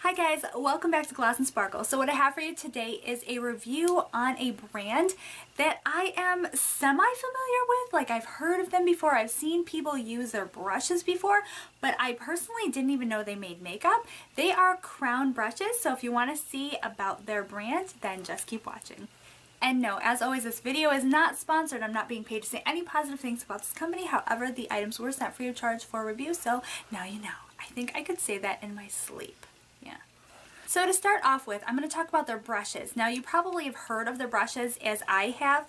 Hi guys, welcome back to Glossandsparkle. So what I have for you today is a review on a brand that I am semi-familiar with. Like, I've heard of them before, I've seen people use their brushes before, but I personally didn't even know they made makeup. They are Crown brushes, so if you want to see about their brand, then just keep watching. And no, as always, this video is not sponsored. I'm not being paid to say any positive things about this company. However, the items were sent free of charge for review, so now you know. I think I could say that in my sleep. Yeah. So to start off with, I'm going to talk about their brushes. Now, you probably have heard of their brushes as I have,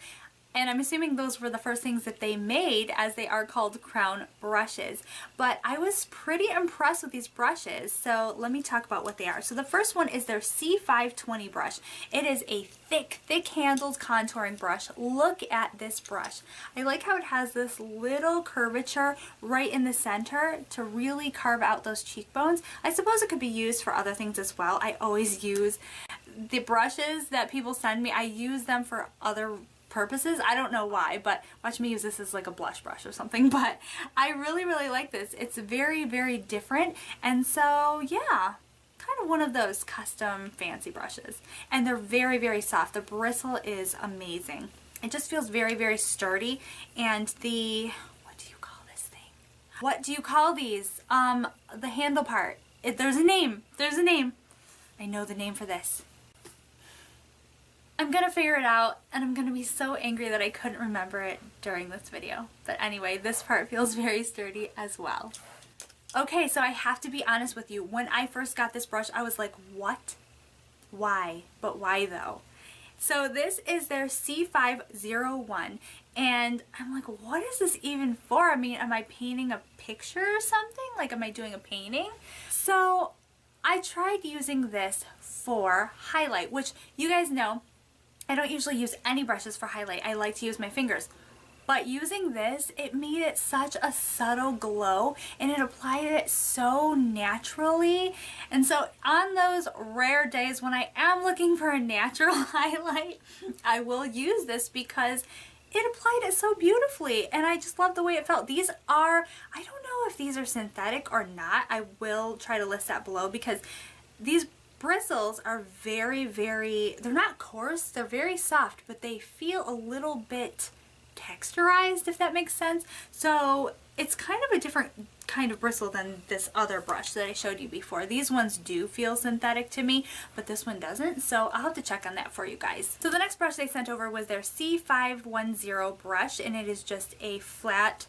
and I'm assuming those were the first things that they made, as they are called Crown brushes. But I was pretty impressed with these brushes, so let me talk about what they are. So the first one is their C520 brush. It is a thick-handled contouring brush. Look at this brush. I like how it has this little curvature right in the center to really carve out those cheekbones. I suppose it could be used for other things as well. I always use the brushes that people send me. I use them for other purposes. I don't know why, but watch me use this as like a blush brush or something. But I really like this. It's very different, and so yeah, kind of one of those custom fancy brushes, and they're very soft. The bristle is amazing. It just feels very sturdy, and the, what do you call this thing? What do you call these? The handle part. There's a name. I know the name for this. I'm gonna figure it out, and I'm gonna be so angry that I couldn't remember it during this video. But anyway, this part feels very sturdy as well. Okay, so I have to be honest with you. When I first got this brush, I was like, what? Why? But why though? So this is their C501, and I'm like, what is this even for? I mean, am I painting a picture or something? Like, am I doing a painting? So I tried using this for highlight, which you guys know, I don't usually use any brushes for highlight. I like to use my fingers. But using this, it made it such a subtle glow, and it applied it so naturally. And so on those rare days when I am looking for a natural highlight, I will use this because it applied it so beautifully, and I just love the way it felt. These are, I don't know if these are synthetic or not. I will try to list that below, because these bristles are very, they're not coarse, they're very soft, but they feel a little bit texturized, if that makes sense. So it's kind of a different kind of bristle than this other brush that I showed you before. These ones do feel synthetic to me, but this one doesn't, so I'll have to check on that for you guys. So the next brush they sent over was their C510 brush, and it is just a flat,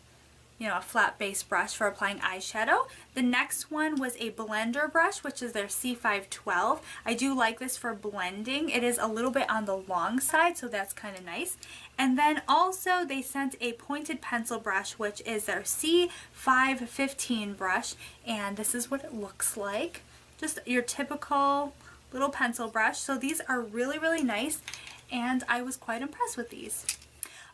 a flat base brush for applying eyeshadow. The next one was a blender brush, which is their C512. I do like this for blending. It is a little bit on the long side, so that's kind of nice. And then also they sent a pointed pencil brush, which is their C515 brush, and this is what it looks like. Just your typical little pencil brush. So these are really nice, and I was quite impressed with these.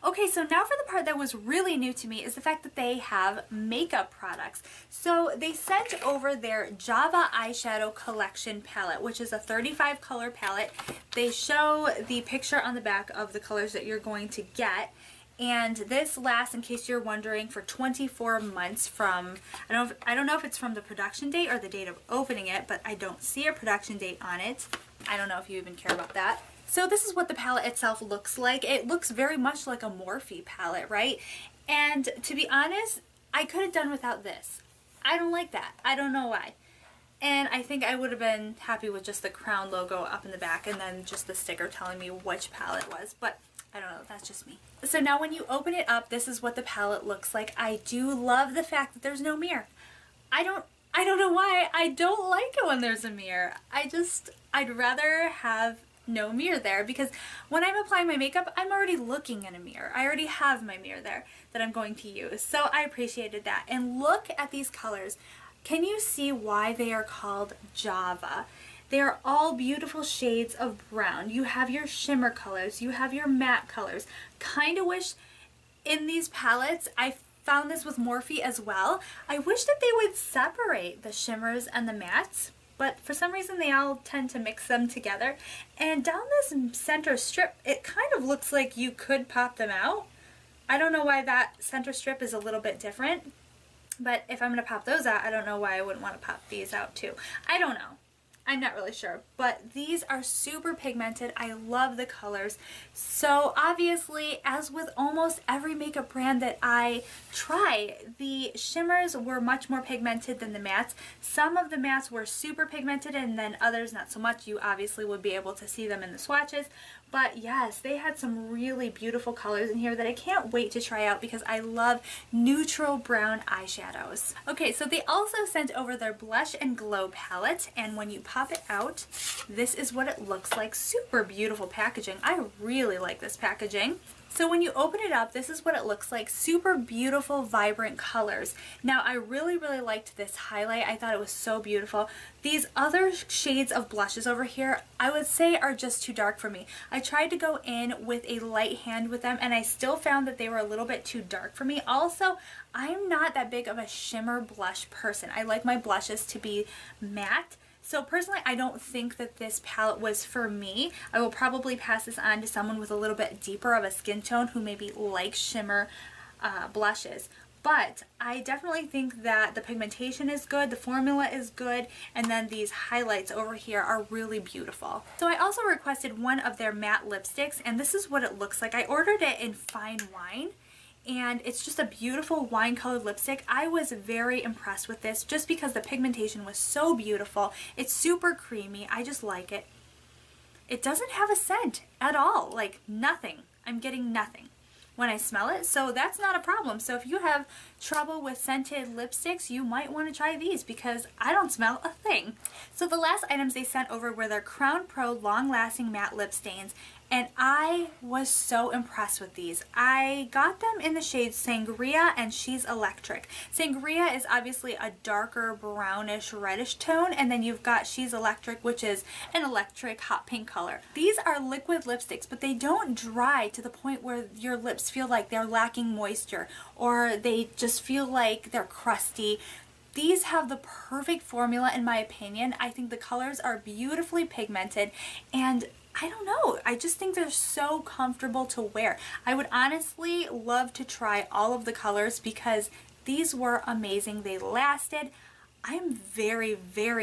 Okay, so now for the part that was really new to me is the fact that they have makeup products. So they sent over their Java eyeshadow collection palette, which is a 35 color palette. They show the picture on the back of the colors that you're going to get. And this lasts, in case you're wondering, for 24 months from, I don't know if it's from the production date or the date of opening it, but I don't see a production date on it. I don't know if you even care about that. So this is what the palette itself looks like. It looks very much like a Morphe palette, right? And to be honest, I could have done without this. I don't like that. I don't know why. And I think I would have been happy with just the Crown logo up in the back and then just the sticker telling me which palette it was. But I don't know, that's just me. So now when you open it up, this is what the palette looks like. I do love the fact that there's no mirror. I don't know why. I don't like it when there's a mirror. I'd rather have no mirror there, because when I'm applying my makeup, I'm already looking in a mirror. I already have my mirror there that I'm going to use. So I appreciated that. And look at these colors. Can you see why they are called Java? They are all beautiful shades of brown. You have your shimmer colors, you have your matte colors. Kind of wish in these palettes, I found this with Morphe as well, I wish that they would separate the shimmers and the mattes, but for some reason they all tend to mix them together. And down this center strip, it kind of looks like you could pop them out. I don't know why that center strip is a little bit different, but if I'm going to pop those out, I don't know why I wouldn't want to pop these out too. I don't know. I'm not really sure, but these are super pigmented. I love the colors. So obviously, as with almost every makeup brand that I try, the shimmers were much more pigmented than the mattes. Some of the mattes were super pigmented and then others not so much. You obviously would be able to see them in the swatches. But yes, they had some really beautiful colors in here that I can't wait to try out because I love neutral brown eyeshadows. Okay, so they also sent over their blush and glow palette, and when you pop it out, this is what it looks like. Super beautiful packaging. I really like this packaging. So when you open it up, this is what it looks like. Super beautiful, vibrant colors. Now, I really liked this highlight. I thought it was so beautiful. These other shades of blushes over here, I would say are just too dark for me. I tried to go in with a light hand with them, and I still found that they were a little bit too dark for me. Also, I'm not that big of a shimmer blush person. I like my blushes to be matte. So personally, I don't think that this palette was for me. I will probably pass this on to someone with a little bit deeper of a skin tone who maybe likes shimmer blushes. But I definitely think that the pigmentation is good, the formula is good, and then these highlights over here are really beautiful. So I also requested one of their matte lipsticks, and this is what it looks like. I ordered it in Fine Wine, and it's just a beautiful wine colored lipstick. I was very impressed with this just because the pigmentation was so beautiful. It's super creamy. I just like it. It doesn't have a scent at all, like nothing. I'm getting nothing when I smell it, so that's not a problem. So if you have trouble with scented lipsticks, you might want to try these because I don't smell a thing. So the last items they sent over were their Crown Pro Long Lasting Matte Lip Stains, and I was so impressed with these. I got them in the shades Sangria and She's Electric. Sangria is obviously a darker brownish reddish tone, and then you've got She's Electric, which is an electric hot pink color. These are liquid lipsticks, but they don't dry to the point where your lips feel like they're lacking moisture or they just feel like they're crusty. These have the perfect formula in my opinion. I think the colors are beautifully pigmented, and I don't know, I just think they're so comfortable to wear. I would honestly love to try all of the colors because these were amazing. They lasted. I'm very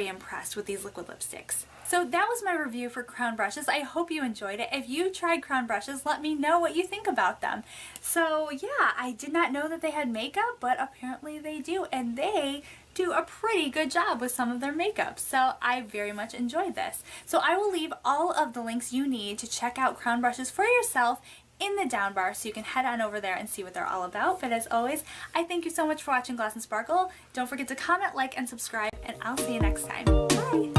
impressed with these liquid lipsticks. So that was my review for Crown brushes. I hope you enjoyed it. If you tried Crown brushes, let me know what you think about them. So yeah, I did not know that they had makeup, but apparently they do, and they do a pretty good job with some of their makeup. So I very much enjoyed this. So I will leave all of the links you need to check out Crown brushes for yourself in the down bar, so you can head on over there and see what they're all about. But as always, I thank you so much for watching Gloss and Sparkle. Don't forget to comment, like, and subscribe, and I'll see you next time. Bye!